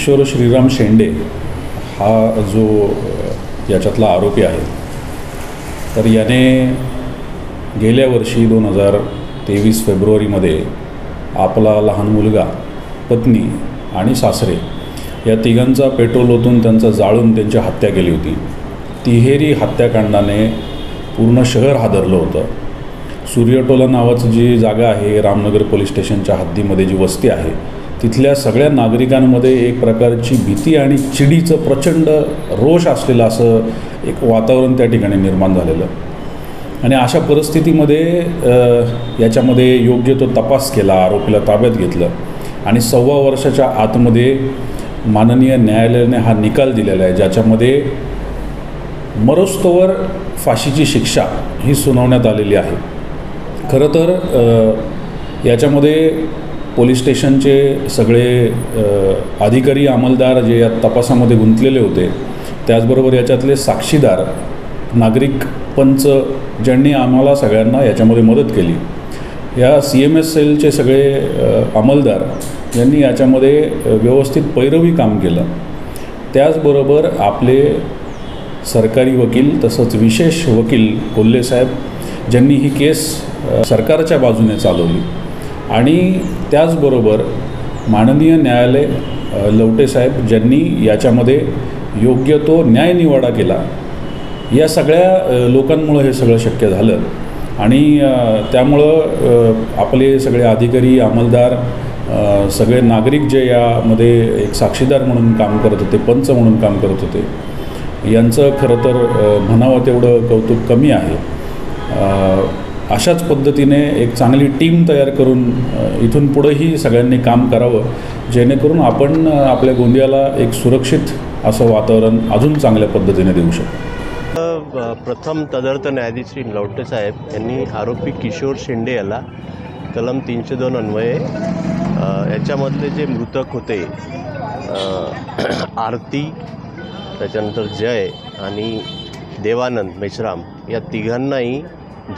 किशोर श्रीराम शेंडे हा जो याच्यातला आरोपी आहे, तर याने गेल्या वर्षी 2023 फेब्रुवारीमध्ये आपला लहान मुलगा, पत्नी आणि सासरे या तिघांचा पेट्रोल ओतून त्यांचा जाळून त्यांची हत्या केली होती। तिहेरी हत्याकांडाने पूर्ण शहर हादरलं होतं। सूर्यटोला नावाची जी जागा आहे, रामनगर पोलीस स्टेशनच्या हद्दीमध्ये जी वस्ती आहे, तिथल्या सगळ्या नागरिकांमध्ये एक प्रकारची भीती आणि चिडीचं प्रचंड रोष असलेलं असं एक वातावरण त्या ठिकाणी निर्माण झालेलं। आणि अशा परिस्थितीमध्ये याच्यामध्ये योग्य तो तपास केला, आरोपीला ताब्यात घेतलं आणि 1.25 वर्षाच्या आतमध्ये माननीय न्यायालयाने हा निकाल दिलेला आहे, ज्याच्यामध्ये मरोस्तवर फाशीची शिक्षा ही सुनावण्यात आलेली आहे। खरं तर याच्यामध्ये पोलीस स्टेशनचे सगळे अधिकारी, अंमलदार जे या तपासामध्ये गुंतलेले होते, त्याचबरोबर याच्यातले साक्षीदार, नागरिक पंच ज्यांनी आम्हाला सगळ्यांना याच्यामध्ये मदत केली, या CMS सेलचे सगळे अंमलदार यांनी याच्यामध्ये व्यवस्थित पैरवी काम केलं। त्याचबरोबर आपले सरकारी वकील तसंच विशेष वकील कोल्हे साहेब ज्यांनी ही केस सरकारच्या बाजूने चालवली आणि त्याचबरोबर माननीय न्यायालय लवटे साहेब ज्यांनी याच्यामध्ये योग्य तो न्यायनिवाडा केला। या सगळ्या लोकांमुळे हे सगळं शक्य झालं आणि त्यामुळं आपले सगळे अधिकारी, अंमलदार, सगळे नागरिक जे यामध्ये एक साक्षीदार म्हणून काम करत होते, पंच म्हणून काम करत होते, यांचं खरं तर म्हणावं तेवढं कौतुक कमी आहे। अशाच पद्धतीने एक चांगली टीम तयार करून इथून पुढेही सगळ्यांनी काम करावं, जेणेकरून आपण आपल्या गोंदियाला एक सुरक्षित असं वातावरण अजून चांगल्या पद्धतीने देऊ शकतो। प्रथम तदर्थ न्यायाधीश श्री लवटे साहेब यांनी आरोपी किशोर शेंडे याला कलम 302 अन्वये याच्यामधले जे मृतक होते, आरती, त्याच्यानंतर जय आणि देवानंद मेश्राम, या तिघांनाही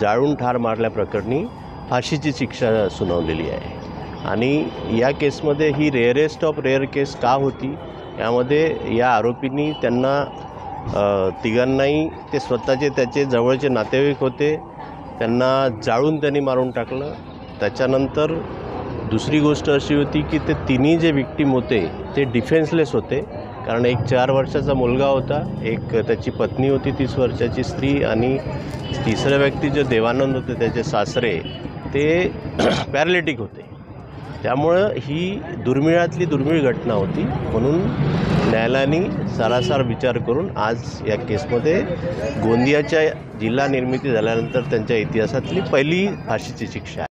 जाळून ठार मारल्याप्रकरणी फाशीची शिक्षा सुनावलेली आहे। आणि या केसमध्ये ही रेअरेस्ट ऑफ रेअर केस का होती, यामध्ये या आरोपींनी त्यांना तिघांनाही, ते स्वतःचे त्याचे जवळचे नातेवाईक होते, त्यांना जाळून त्यांनी मारून टाकलं। त्याच्यानंतर दुसरी गोष्ट अशी होती की ते तिन्ही जे विक्टीम होते ते डिफेन्सलेस होते, कारण एक 4 वर्षाचा मुलगा होता, एक त्याची पत्नी होती 30 वर्षाची स्त्री, आणि तिसऱ्या व्यक्ती जे देवानंद होते त्याचे सासरे ते पॅरालिटिक होते। त्यामुळं ही दुर्मिळातली दुर्मिळ घटना होती, म्हणून न्यायालयाने सारासार विचार करून आज या केसमध्ये गोंदियाच्या जिल्हा निर्मिती झाल्यानंतर त्यांच्या इतिहासातली पहिली फाशीची शिक्षा आहे।